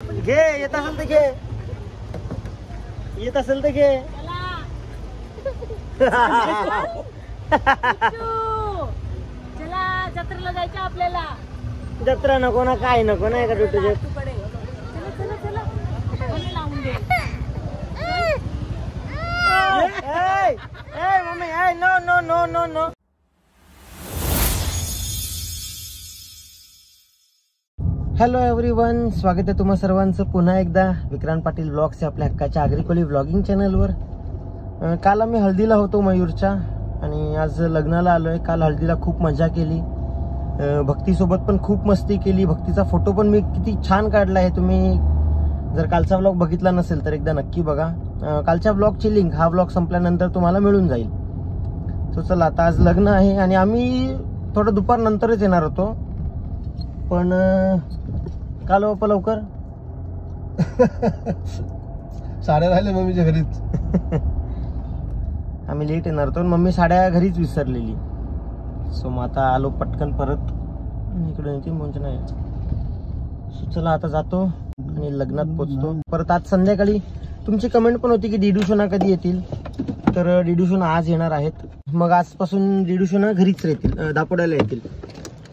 घे, येत असेल तर घे, येत असेल तर घे. चला जत्रेला जायचं आपल्याला. जत्रा नको ना, काय नको ना, का तुझे. Mummy no no no no no. Hello everyone, स्वागत आहे तुम्हा सर्वांचं पुन्हा एकदा विक्रांत पाटील ब्लॉग्स आपल्या हक्काच्या आग्रिकोली ब्लॉगिंग चॅनलवर. काल आम्ही हळदीला होतो मयूरच्या आणि आज लग्नाला आलोय. काल हळदीला खूप मजा केली, भक्तीसोबत पण खूप मस्ती केली. भक्तीचा फोटो पण मी किती छान काढला आहे. तुम्ही जर कालचा ब्लॉग बघितला नसेल तर एकदा नक्की बघा. कालच्या ब्लॉगची लिंक हा ब्लॉग संपल्यानंतर तुम्हाला मिळून जाईल. सो चला, आता आज लग्न आहे आणि आम्ही थोडं दुपार नंतरच येणार होतो, पण काल बाप्पा लवकर साड्या राहिल्या मम्मीच्या घरीच. आम्ही लेट येणार होतो, मम्मी साड्या घरीच विसरलेली. सो मग आता आलो पटकन परत इकडे. येते म्हणजे नाही. सो चला आता जातो आणि लग्नात पोचतो परत. आज संध्याकाळी तुमची कमेंट पण होती की डिडूशोना कधी येतील, तर डिडूशोना आज येणार आहेत. मग आजपासून डिडूशोना घरीच राहतील, दापोड्याला येतील.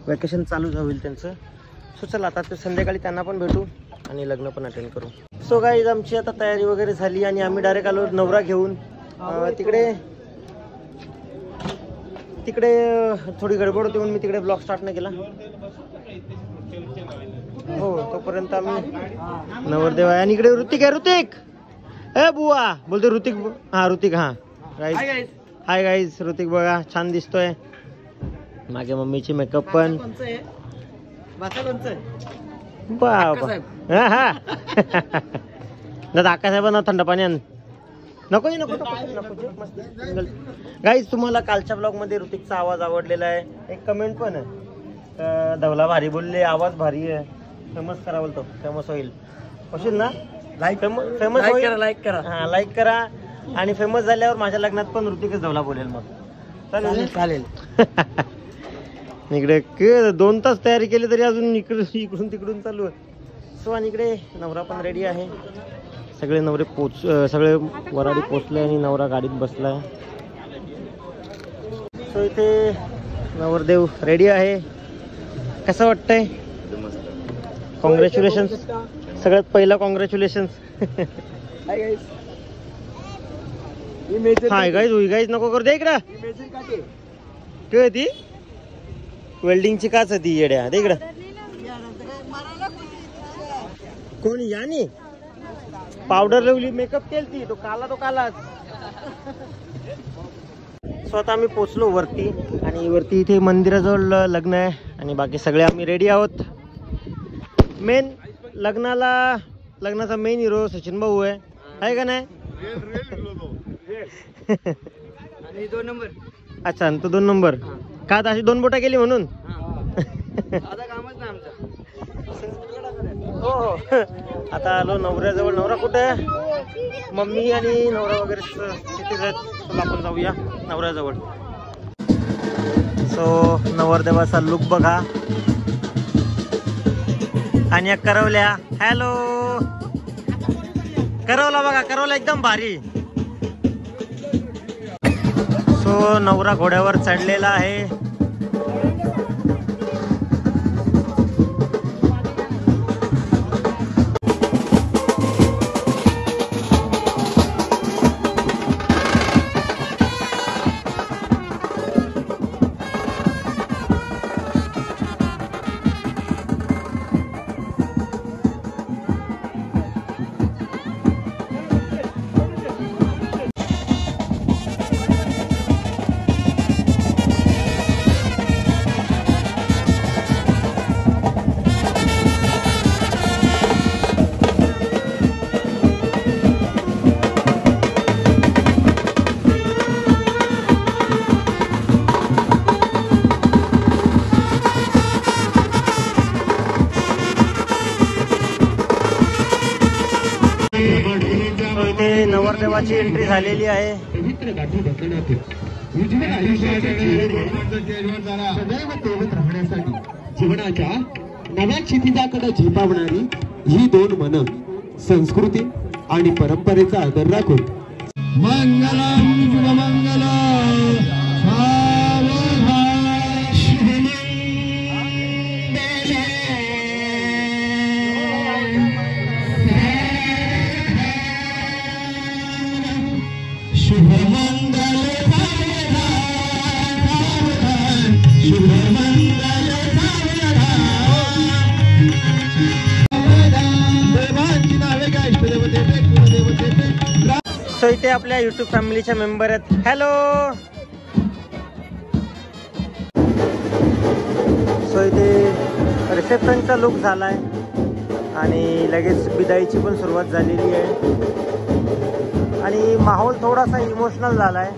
वॅकेशन चालू होईल त्यांचं. सो चला आता संध्याकाळी त्यांना पण भेटू आणि लग्न पण अटेंड करू. सो गाईज, आमची आता तयारी वगैरे झाली आणि आम्ही डायरेक्ट आलो नवरा घेऊन. तिकडे थोडी गडबड होती म्हणून मी तिकडे ब्लॉग स्टार्ट नाही केला. हो, तोपर्यंत आम्ही नवरदेव आहे. आणि इकडे ऋतिक आहे. ऋतिक ए बुवा बोलतो. ऋतिक, हा ऋतिक. हा गाईज, हाय गाईज. ऋतिक बघा छान दिसतोय. मागे मम्मीची मेकअप पण. बाबा हा दादा आकासाहेबांना थंड पाणी आण. नको गाईज, तुम्हाला कालच्या ब्लॉग मध्ये ऋतिकचा आवाज आवडलेला आहे. एक कमेंट पण आहे, धवला भारी बोलले, आवाज भारी आहे. फेमस करा बोलतो. फेमस होईल ना. फेमस होईल. लाईक करा. हा, लाईक करा. आणि फेमस झाल्यावर माझ्या लग्नात पण ऋतिकच धवला बोलेल. मग चालेल. इकडे 2 तास तयारी केली तरी अजून इकडून तिकडून चालू आहे. सो आणि इकडे नवरा पण रेडी आहे. सगळे नवरे सगळे वराडी पोचले आणि नवरा गाडीत बसलाय. सो इथे नवरदेव रेडी आहे. कसं वाटतंय? कॉंग्रॅच्युलेशन. सगळ्यात पहिला कॉंग्रॅच्युलेशन. हाय गाईज, हुई गाईज नको करू दे. इकडं काय ती वेल्डिंगची काच होती येड्या. दे इकडं. कोण यानी पावडर लावली, मेकअप केली ती, तो कालाच. स्वतः आम्ही पोचलो वरती आणि वरती इथे मंदिराजवळ लग्न आहे आणि बाकी सगळे आम्ही रेडी आहोत. लग्नाचा मेन हिरो सचिन भाऊ आहे का नाही? आणि 2 नंबर. अच्छा, तो 2 नंबर का अशी 2 बोटा केली म्हणून? कामच ना आमचं. हो. आता आलो नवऱ्याजवळ. नवरा कुठे आहे? मम्मी आणि नवरा वगैरे तिथेच आहेत. आपण जाऊया नवऱ्याजवळ. सो नवरदेवाचा लुक बघा. आणि करवल्या. हॅलो, करवला बघा. करवला एकदम भारी. सो नवरा घोड्यावर चढलेला आहे. नवरदेवाची एंट्री झालेली आहे. जीवनाच्या नव्या क्षितिजाकडे झेपावणारी ही दोन मन संस्कृती आणि परंपरेचा आदर राखून मंगलम सो इथे आपल्या युट्यूब फॅमिलीच्या मेंबर आहेत. हॅलो. सो इथे रिसेप्शनचा लुक झालाय आणि लगेच बिदाईची पण सुरुवात झालेली आहे आणि माहोल थोडासा इमोशनल झालाय.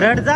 रड जा.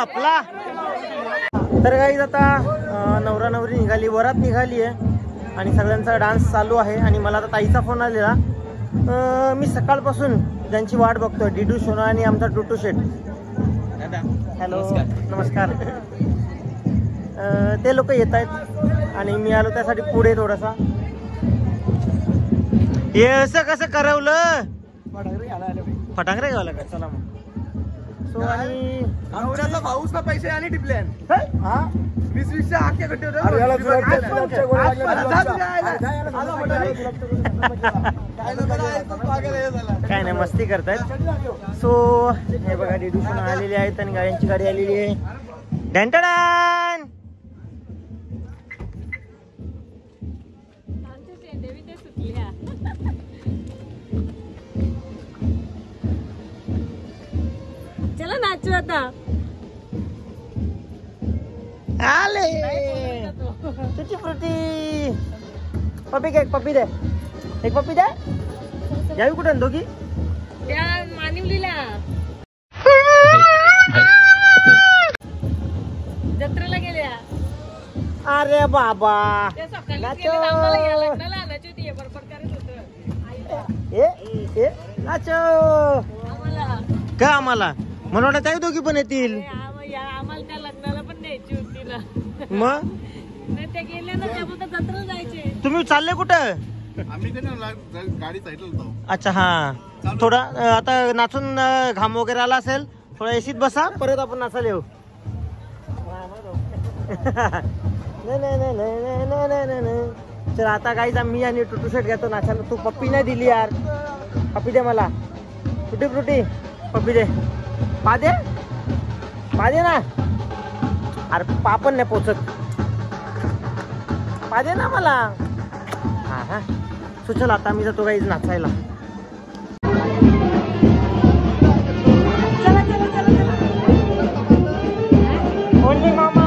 आपला तर गाईज आता नवरा नवरी निघाली, वरात निघाली आहे आणि सगळ्यांचा डान्स चालू आहे. आणि मला आता ताईचा फोन आलेला. मी सकाळपासून ज्यांची वाट बघतोय, डिडू सोना आणि आमचा टुटू शेट. हॅलो नमस्कार. ते लोक येत आहेत आणि मी आलो त्यासाठी पुढे थोडासा. हे असं कसं करवलं, फटांगरे घ्यावं का? चला मग. सो आणि नवऱ्याचा भाऊच ना पैसे आणि टिपले 20-20 आख्या गट्टे होते. काय नाही, मस्ती करतायत. सो हे बघा डिडू पण आलेले आहेत आणि गाड्यांची गाडी आलेली आहे. डॅन्टडान. चला नाचू आता. आले तुझी फ्रुटी. पप्पी घे, पप्पी दे, एक पप्पी दे. जाऊ कुठं दोघी? त्या मानिवलीला जत्रेला गेल्या. अरे बाबा ते सकाळी गेले आम्हाला या लग्नाला आणायची होती. हे बडबड करत होतं. ए नाचो. आम्हाला का आम्हाला मला वाटत त्या दोघी पण येतील. आम्हाला त्या लग्नाला पण न्यायची होती ना. मग नाही ते गेले ना, त्यामुळे जत्रेला जायचे. तुम्ही चालले कुठं? आम्ही गाडी साईडला होतो. अच्छा हा. थोडा आता नाचून घाम वगैरे आला असेल, थोडा एसीत बसा, परत आपण नाचायला येऊ. चल आता काहीच मी आणि टुटू शर्ट घेतो नाचायला. तू पप्पी नाही दिली यार. पप्पी दे मला. टुटी फ्रुटी पप्पी दे. पादे ना. अरे पापण नाही पोचत. पादे ना मला. हा हा. सुचल आता मी जातो काहीच नाचायला. मामा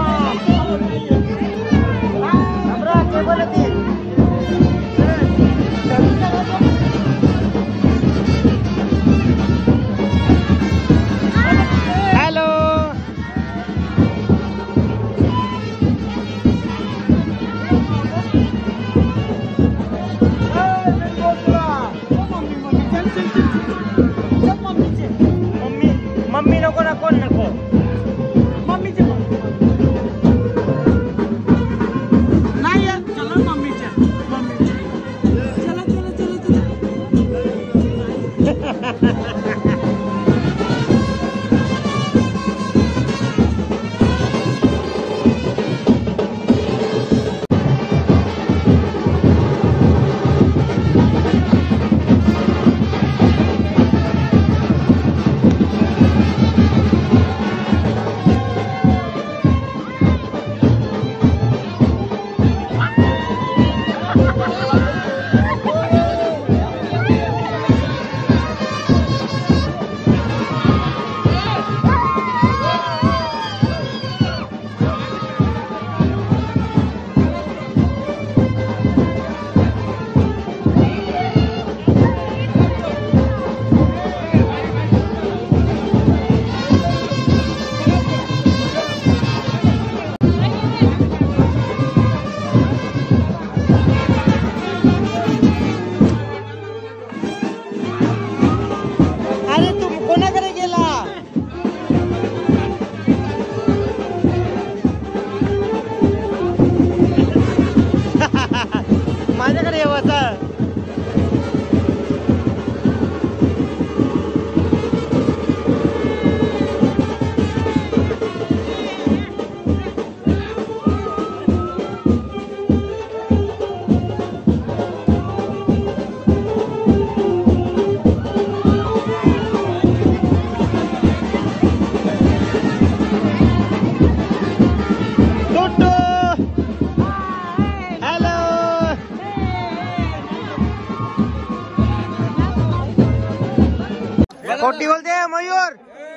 खोटी बोलते मयूर,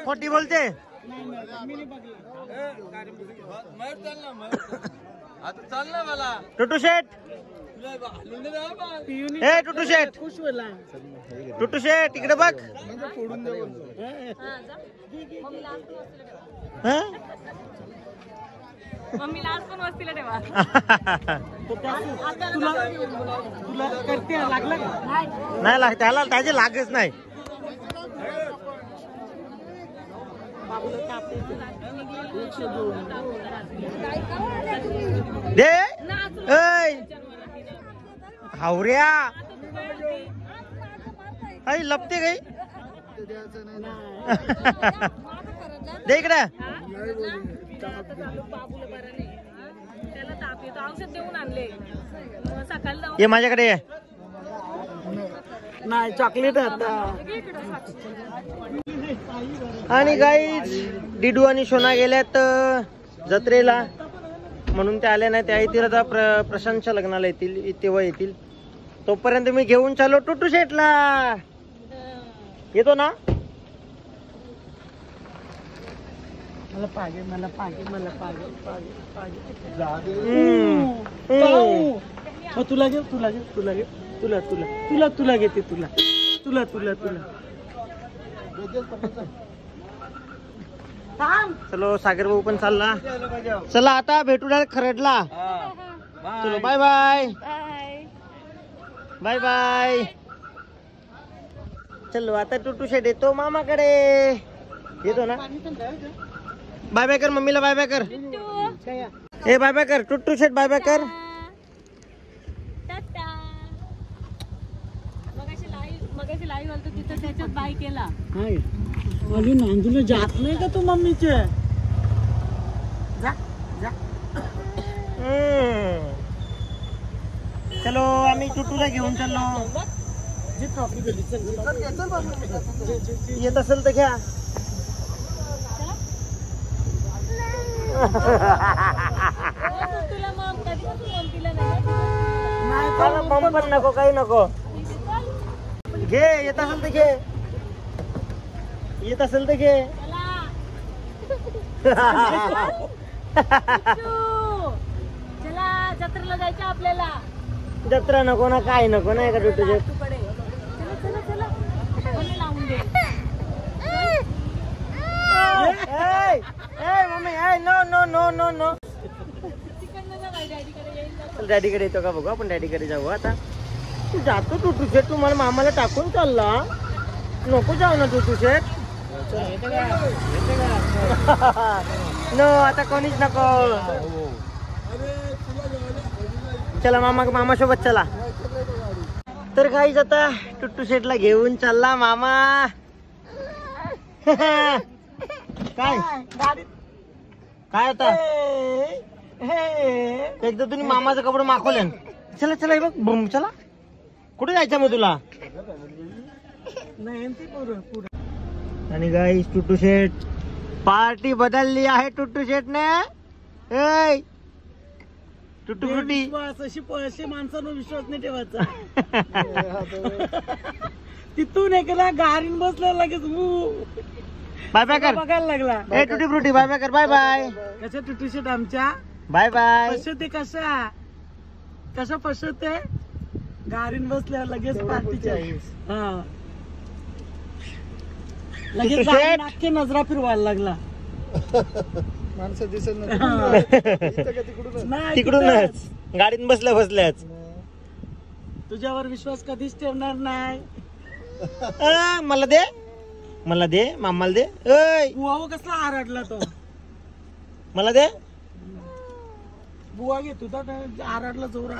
खोटी बोलते. आता चाल ना मला टुटू शेट, ए टुटू शेट, टुटू शेट इकडे बघ. हा? मम्मीला आज पण वस्तीला ठेवा. नाही लाग त्याला, त्याचे लागच नाही. दे हावऱ्या आई लपते काही. दे इकडे. त्याला ताप येतो, औषध देऊन आणले सकाळी. ये माझ्याकडे ये. नाही चॉकलेट आणि गाईज डिडू आणि सोना गेल्यात जत्रेला, म्हणून ते आले नाही. त्या येतील आता प्रशांतच्या लग्नाला येतील, तेव्हा येतील. तोपर्यंत मी घेऊन चाललो टुटू शेटला. येतो ना. मला पाहिजे, मला पाहिजे, मला पाहिजे, तुला घे, तुला घे, तुला घे, तुला तुला तुला तुला घेते, तुला तुला तुला तुला. चलो सागर भाऊ पण चालला. चला आता भेटू डायरेक्ट खरडला. चलो बाय बाय बाय बाय. चलो आता टुटू शेट येतो मामाकडे. येतो ना. बाय बाय कर मम्मीला, बाय बाय कर. ए बाय बाय कर टुटू शेट, बाय बाय कर. मगाशी लाईव्ह आलतो तिथं, त्याच्यात बाय केला. अजून नांदूला जात नाही का तू मम्मीचे? चलो आम्ही टुटूला घेऊन चाललो. येत असेल तर घ्या. तुला मग कधीपासून मम्मीला नाही मम पण नको, काही नको. घे, येत असेल तर घे, येत असेल तर घे. चला जत्रेला जायचं आपल्याला. जत्रा नको ना, काय नको नाही का टुटू शेट. चला चला चला लावून दे. Mummy no no no no no. डॅडीकडे येतो का बघू आपण, डॅडीकडे जाऊ आता. तू जातो टुटू शेट, तू मला मामाला टाकून चालला. नको जाऊ ना टुटू शेट. नो आता कोणीच नको. चला मामा सोबत चला. तर काहीच आता टुटू शेटला घेऊन चालला मामा. काय काय आता एकदा तुम्ही मामाचं कपडे माखवले. चला चला हे बघ बम. चला कुठे जायचं मग तुला. आणि गाईस टुटू शेट पार्टी बदलली आहे टुटू शेटने. टुटू फ्रुटी अशी माणसांवर विश्वास नाही ठेवायचा. तिथून एकाला गाडीन बसला लगेच बाय बाय कर. बघायला लागला. ए टुटी फ्रुटी बाय बाय कर. Bye bye. कशा टुटू शेट आमच्या बाय बाय. फसवते कशा फसवते. गाडीन बसल्यावर लगेच पार्टीच्या लगेच गाडीन अख्खे नजरा फिरवायला लागला. माणसं दिसत नाही तिकडूनच गाडीत बसल्याच. तुझ्यावर विश्वास कधीच ठेवणार नाही. मला दे, मला दे, मामाला दे. बुवा कसला आरडला तो. मला दे. बुवा घे तुझा आरडला जोर.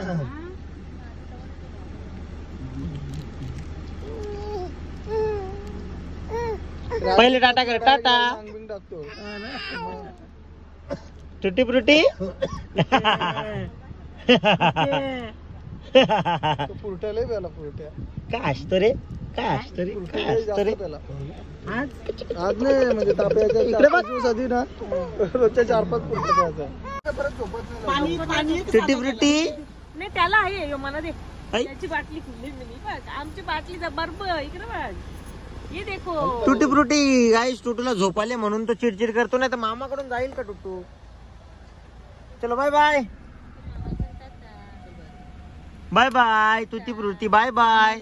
पहिले टाटा कर. टाटा टुटी फ्रुटी. काय असतो रे, काय असतो रे, काय असतो रे. आज नाही म्हणजे ताप्याच्या इकडे बघ. आधी ना रोजच्या 4-5 पुरतं. टुटी फ्रुटी नाही त्याला आहे मला दे. त्याची बाटली खुलली मी बघ. आमची बाटली बर्फ इकडे बघ. ये देखो टुटी फ्रुटी गाईस, टुटूला झोपाले म्हणून तो चिडचिड करतो, नाही तर मामाकडून जाईल का टुटू. चलो बाय बाय बाय बाय टुटी फ्रुटी, बाय बाय.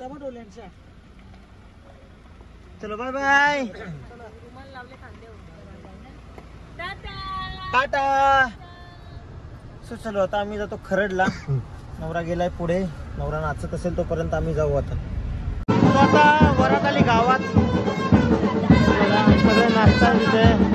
चलो बाय बाय टाटा. सो चलो आता आम्ही जातो खरडला. नवरा गेलाय पुढे, नवरा नाचत असेल तोपर्यंत आम्ही जाऊ आता. आता वरात आली गावात, सगळे नाचता तिथे.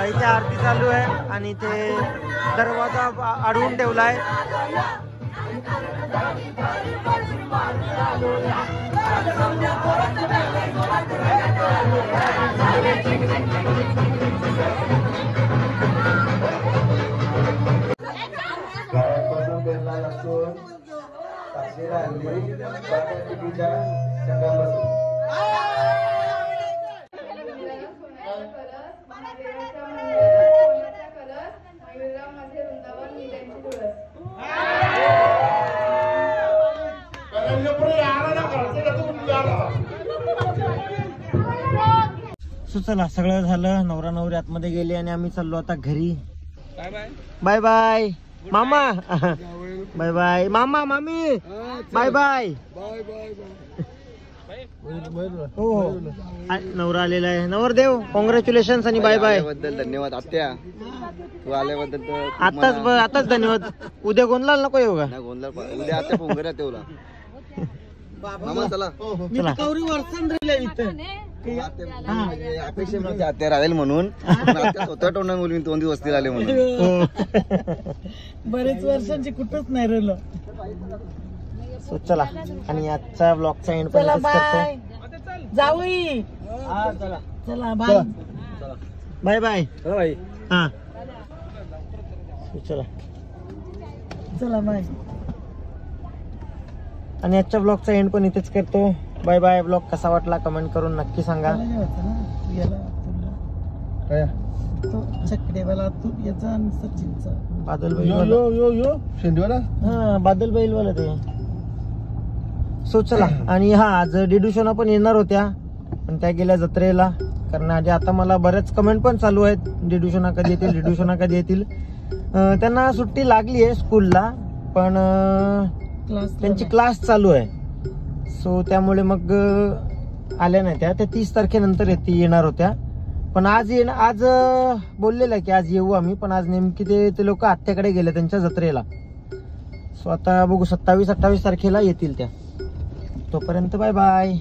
इथे आरती चालू आहे आणि इथे दरवाजा अडवून ठेवलाय. चला सगळं झालं, नवरा नवरी आतमध्ये गेले आणि आम्ही चाललो आता घरी. बाय बाय मामा, बाय बाय मामा, मामी, बाय बाय. हो हो नवरा आलेला आहे. नवरदेव कॉंग्रॅच्युलेशन आणि बाय बाय. धन्यवाद आत्या, तू आल्याबद्दल आताच धन्यवाद. उद्या गोंधळाला नको येऊ का? उद्या आत्या पोंगऱ्या तेवला मामा. चला अपेक्षा आत्या राहील म्हणून स्वतः तोंडाने बोलवीन 2 दिवस वस्तीला आले म्हणून. बरेच वर्षांची कुठंच नाही राहिलं. सो चला आणि आजचा ब्लॉगचा एंड पण करतो. जाऊई चला बाय बाय बाय. हा चला चला बाय. आणि आजच्या ब्लॉगचा एंड पण इथेच करतो. Bye bye. ब्लॉग कसा वाटला कमेंट करून नक्की सांगा. बादल बैलवाला, हा बादल बैलवाला ते. सो चला. आणि हा आज डिडूशोना पण येणार होत्या पण त्या गेल्या जत्रेला. कारण आधी आता मला बरेच कमेंट पण चालू आहेत, डिडूशोना कधी येतील, डिडूशोना कधी येतील. त्यांना सुट्टी लागली आहे स्कूलला, पण त्यांची क्लास चालू आहे. सो त्यामुळे मग आल्या नाही त्या 30 तारखेनंतर येणार होत्या. पण आज बोललेलं की आज येऊ आम्ही, पण आज नेमकी ते लोक आत्याकडे गेले त्यांच्या जत्रेला. सो आता बघू 27-28 तारखेला येतील त्या. तोपर्यंत बाय बाय.